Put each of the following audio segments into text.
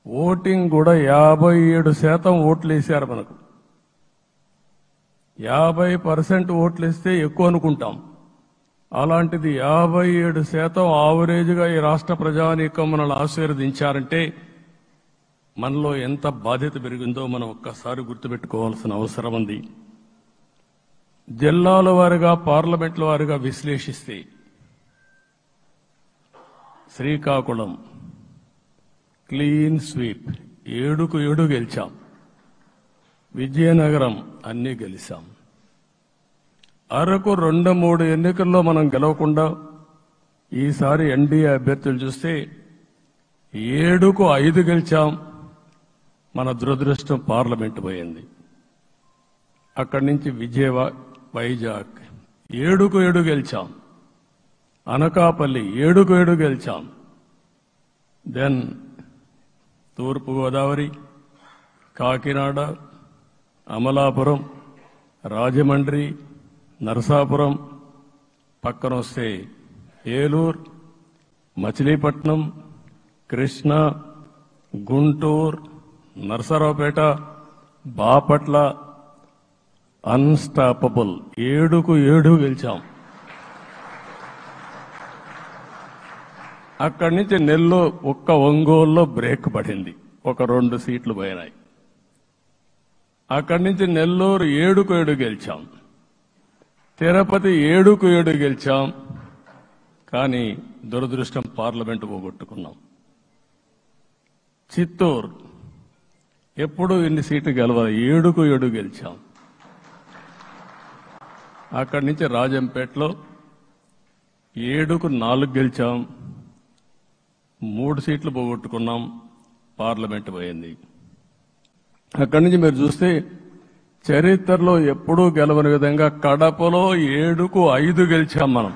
Voting కూడా 57% ఓట్లు వేశారు. మనకు 50% ఓట్లు ఇస్తే ఎక్కువ అనుకుంటాం. అలాంటిది 57% ఆవరేజ్గా ఈ రాష్ట్ర ప్రజానీకం మనల్ని ఆశీర్వదించారంటే మనలో ఎంత బాధ్యత పెరిగిందో మనం ఒక్కసారి గుర్తుపెట్టుకోవాల్సిన అవసరం ఉంది. జిల్లాల వారీగా పార్లమెంట్ల వారీగా విశ్లేషిస్తే శ్రీకాకుళం క్లీన్ స్వీప్ 7కు 7 గెలిచాం. విజయనగరం అన్నీ గెలిచాం. అరకు 2-3 ఎన్నికల్లో మనం గెలవకుండా ఈసారి ఎన్డీఏ అభ్యర్థులు చూస్తే 7కు 5 గెలిచాం. మన దురదృష్టం పార్లమెంట్ పోయింది. అక్కడి నుంచి వైజాగ్ 7కు 7 గెలిచాం. అనకాపల్లి 7కు 7 గెలిచాం. దెన్ తూర్పుగోదావరి, కాకినాడ, అమలాపురం, రాజమండ్రి, నరసాపురం, పక్కన వస్తే ఏలూరు, మచిలీపట్నం, కృష్ణా, గుంటూరు, నరసరావుపేట, బాపట్ల అన్స్టాపబుల్ 7కు 7 గెలిచాం. అక్కడి నుంచి నెల్లూరు ఒక్క ఒంగోలులో బ్రేక్ పడింది, ఒక 2 సీట్లు పోయినాయి. అక్కడి నుంచి నెల్లూరు 7కు 7 గెలిచాం. తిరుపతి 7కు 7 గెలిచాం. కానీ దురదృష్టం పార్లమెంటు పోగొట్టుకున్నాం. చిత్తూరు ఎప్పుడూ ఇన్ని సీట్లు గెలవాలి, 7కు 7 గెలిచాం. అక్కడి నుంచి రాజంపేటలో 7కు 4 గెలిచాం. 3 సీట్లు పోగొట్టుకున్నాం. పార్లమెంటు పోయింది. అక్కడి నుంచి మీరు చూస్తే చరిత్రలో ఎప్పుడూ గెలవని విధంగా కడపలో 7కు 5 గెలిచాం మనం.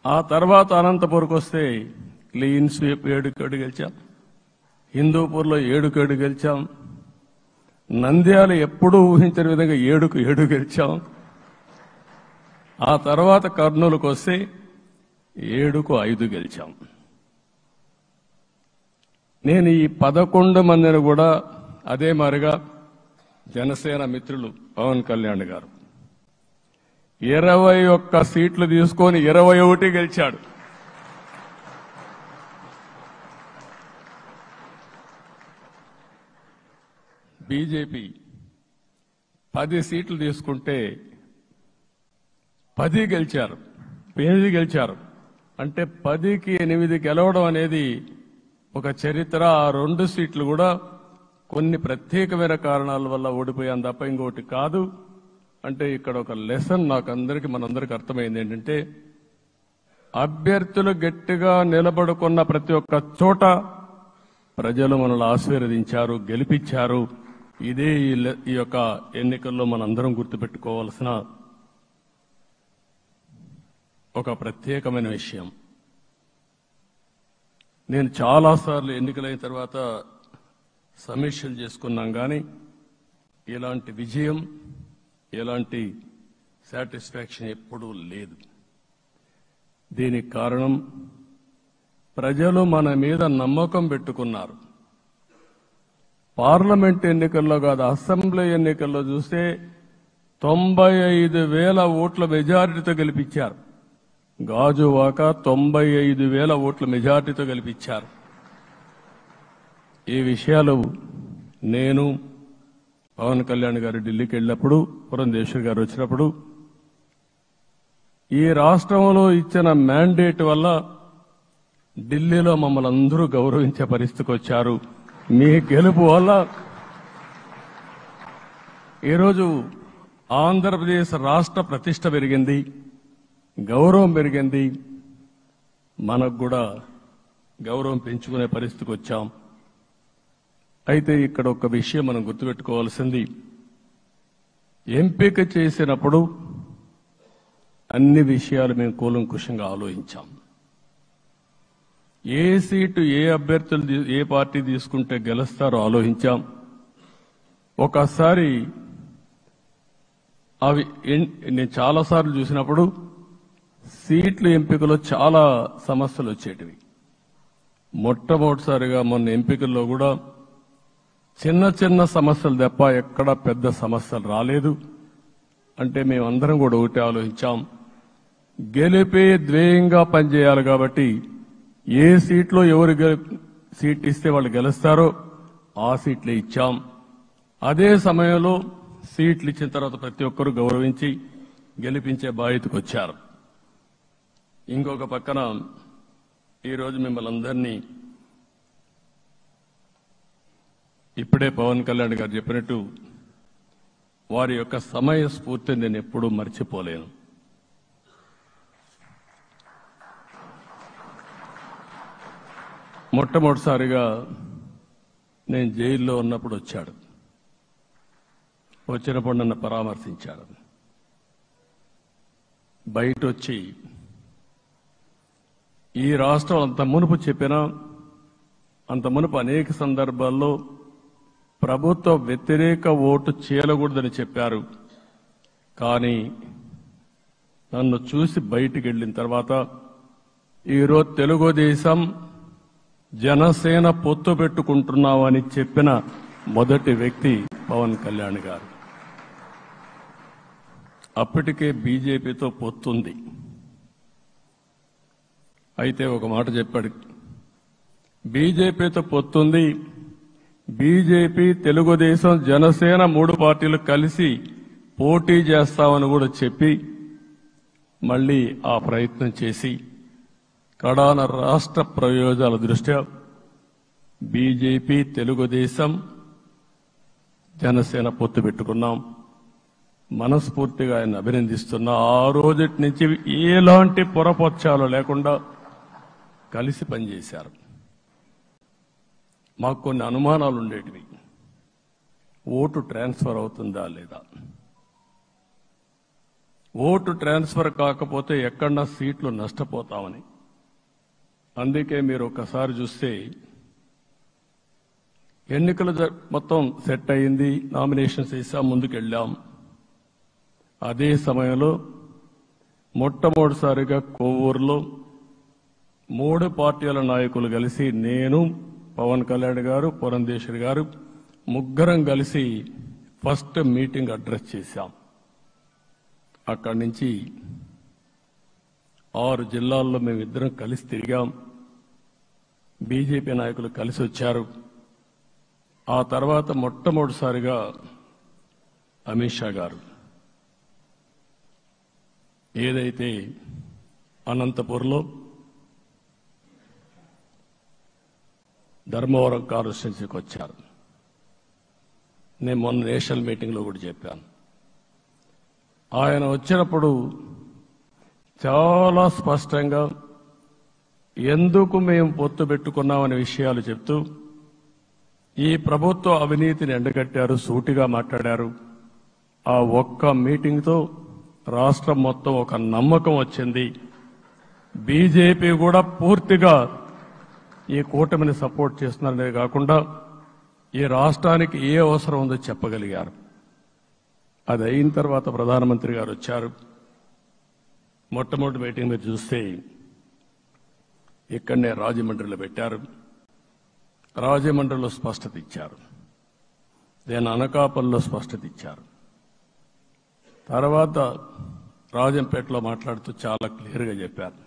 ఆ తర్వాత అనంతపురంకి వస్తే క్లీన్ స్వీప్ 7కు 7 గెలిచాం. హిందూపూర్లో 7కు 7 గెలిచాం. నంద్యాల ఎప్పుడూ ఊహించని విధంగా 7కు 7 గెలిచాం. ఆ తర్వాత కర్నూలుకు వస్తే 7కు 5 గెలిచాం. నేను ఈ 11 మందిని కూడా అదే మారిగా జనసేన మిత్రులు పవన్ కళ్యాణ్ గారు 21 సీట్లు తీసుకొని 21 గెలిచాడు. బీజేపీ 10 సీట్లు తీసుకుంటే 10 గెలిచారు, 8 గెలిచారు. అంటే 10కి 8 గెలవడం అనేది ఒక చరిత్ర. ఆ 2 సీట్లు కూడా కొన్ని ప్రత్యేకమైన కారణాల వల్ల ఓడిపోయాం తప్ప ఇంకోటి కాదు. అంటే ఇక్కడ ఒక లెసన్ మనందరికీ అర్థమైంది ఏంటంటే, అభ్యర్థులు గట్టిగా నిలబడుకున్న ప్రతి ఒక్క చోట ప్రజలు మనల్ని ఆశీర్వదించారు, గెలిపించారు. ఇదే ఈ యొక్క ఎన్నికల్లో మనందరం గుర్తుపెట్టుకోవాల్సిన ఒక ప్రత్యేకమైన విషయం. నేను చాలాసార్లు ఎన్నికలైన తర్వాత సమీక్షలు చేసుకున్నాం, కానీ ఇలాంటి విజయం, ఎలాంటి సాటిస్ఫాక్షన్ ఎప్పుడూ లేదు. దీనికి కారణం ప్రజలు మన మీద నమ్మకం పెట్టుకున్నారు. పార్లమెంట్ ఎన్నికల్లో కాదు, అసెంబ్లీ ఎన్నికల్లో చూస్తే 95,000 ఓట్ల మెజారిటీతో గెలిపించారు. గాజువాక 95,000 ఓట్ల మెజారిటీతో గెలిపించారు. ఈ విషయాలు నేను పవన్ కళ్యాణ్ గారు ఢిల్లీకి వెళ్ళినప్పుడు, పురంధేశ్వరి గారు వచ్చినప్పుడు, ఈ రాష్ట్రంలో ఇచ్చిన మ్యాండేట్ వల్ల ఢిల్లీలో మమ్మల్ని అందరూ గౌరవించే పరిస్థితికి వచ్చారు. మీ గెలుపు వల్ల ఈరోజు ఆంధ్రప్రదేశ్ రాష్ట్ర ప్రతిష్ట పెరిగింది, గౌరవం పెరిగింది. మనకు కూడా గౌరవం పెంచుకునే పరిస్థితికి వచ్చాం. అయితే ఇక్కడ ఒక విషయం మనం గుర్తుపెట్టుకోవాల్సింది, ఎంపిక చేసినప్పుడు అన్ని విషయాలు మేము కూలంకుషంగా ఆలోచించాం. ఏ సీటు ఏ అభ్యర్థులు ఏ పార్టీ తీసుకుంటే గెలుస్తారో ఆలోచించాం. ఒకసారి అవి నేను చాలాసార్లు చూసినప్పుడు సీట్ల ఎంపికలో చాలా సమస్యలు వచ్చేటివి. మొట్టమొదటిసారిగా మొన్న ఎంపికల్లో కూడా చిన్న చిన్న సమస్యలు తప్ప ఎక్కడ పెద్ద సమస్యలు రాలేదు. అంటే మేమందరం కూడా ఒకటి ఆలోచించాం, గెలిపే ధ్యేయంగా పనిచేయాలి కాబట్టి ఏ సీట్లో ఎవరు సీట్ ఇస్తే వాళ్ళు గెలుస్తారో ఆ సీట్లే ఇచ్చాం. అదే సమయంలో సీట్లు ఇచ్చిన తర్వాత ప్రతి ఒక్కరూ గౌరవించి గెలిపించే బాధ్యతకు వచ్చారు. ఇంకొక పక్కన ఈరోజు మిమ్మల్ని అందరినీ ఇప్పుడే పవన్ కళ్యాణ్ గారు చెప్పినట్టు వారి యొక్క సమయ స్ఫూర్తిని నేను ఎప్పుడూ మర్చిపోలేను. మొట్టమొదటిసారిగా నేను జైల్లో ఉన్నప్పుడు వచ్చాడు. వచ్చినప్పుడు నన్ను పరామర్శించాడు. బయట వచ్చి ఈ రాష్ట్రం అంత మునుపు చెప్పినా, అంత మునుపు అనేక సందర్భాల్లో ప్రభుత్వ వ్యతిరేక ఓటు చేయకూడదని చెప్పారు. కానీ నన్ను చూసి బయటికి వెళ్ళిన తర్వాత ఈరోజు తెలుగుదేశం జనసేన పొత్తు పెట్టుకుంటున్నామని చెప్పిన మొదటి వ్యక్తి పవన్ కళ్యాణ్ గారు. అప్పటికే బీజేపీతో పొత్తుంది. అయితే ఒక మాట చెప్పాడు, బీజేపీతో పొత్తుంది, బీజేపీ, తెలుగుదేశం, జనసేన 3 పార్టీలు కలిసి పోటీ చేస్తామని కూడా చెప్పి మళ్లీ ఆ ప్రయత్నం చేసి కడాన రాష్ట్ర ప్రయోజనాల దృష్ట్యా బీజేపీ, తెలుగుదేశం, జనసేన పొత్తు పెట్టుకున్నాం. మనస్ఫూర్తిగా ఆయన అభినందిస్తున్నా. ఆ రోజటి నుంచి ఎలాంటి పొరపక్షాలు లేకుండా కలిసి పనిచేశారు. మాకు కొన్ని అనుమానాలు ఉండేటివి. ఓటు ట్రాన్స్ఫర్ అవుతుందా లేదా, ఓటు ట్రాన్స్ఫర్ కాకపోతే ఎక్కడన్నా సీట్లు నష్టపోతామని. అందుకే మీరు ఒకసారి చూస్తే ఎన్నికలు మొత్తం సెట్ అయింది, నామినేషన్స్ వేసాం, ముందుకెళ్ళాం. అదే సమయంలో మొట్టమొదటిసారిగా కొవ్వూరులో 3 పార్టీల నాయకులు కలిసి, నేను, పవన్ కళ్యాణ్ గారు, పురంధేశ్వరి గారు, ముగ్గురం కలిసి ఫస్ట్ మీటింగ్ అడ్రస్ చేశాం. అక్కడి నుంచి 6 జిల్లాల్లో మేమిద్దరం కలిసి తిరిగాం. బీజేపీ నాయకులు కలిసి వచ్చారు. ఆ తర్వాత మొట్టమొదటిసారిగా అమిత్ షా గారు ఏదైతే అనంతపూర్లో ధర్మవరం కాన్స్టిట్యున్సీకి వచ్చారు. నేను మొన్న నేషనల్ మీటింగ్లో కూడా చెప్పాను. ఆయన వచ్చినప్పుడు చాలా స్పష్టంగా ఎందుకు మేము పొత్తు పెట్టుకున్నామనే విషయాలు చెప్తూ ఈ ప్రభుత్వ అవినీతిని ఎండగట్టారు, సూటిగా మాట్లాడారు. ఆ ఒక్క మీటింగ్తో రాష్ట్రం మొత్తం ఒక నమ్మకం వచ్చింది. బీజేపీ కూడా పూర్తిగా ఈ కూటమిని సపోర్ట్ చేస్తున్నారనే కాకుండా ఈ రాష్ట్రానికి ఏ అవసరం ఉందో చెప్పగలిగారు. అది అయిన తర్వాత ప్రధానమంత్రి గారు వచ్చారు. మొట్టమొదటి మీటింగ్ మీరు చూస్తే ఇక్కడనే రాజమండ్రిలో పెట్టారు. రాజమండ్రిలో స్పష్టత ఇచ్చారు, నేను అనకాపల్లిలో స్పష్టత ఇచ్చారు. తర్వాత రాజంపేటలో మాట్లాడుతూ చాలా క్లియర్గా చెప్పారు,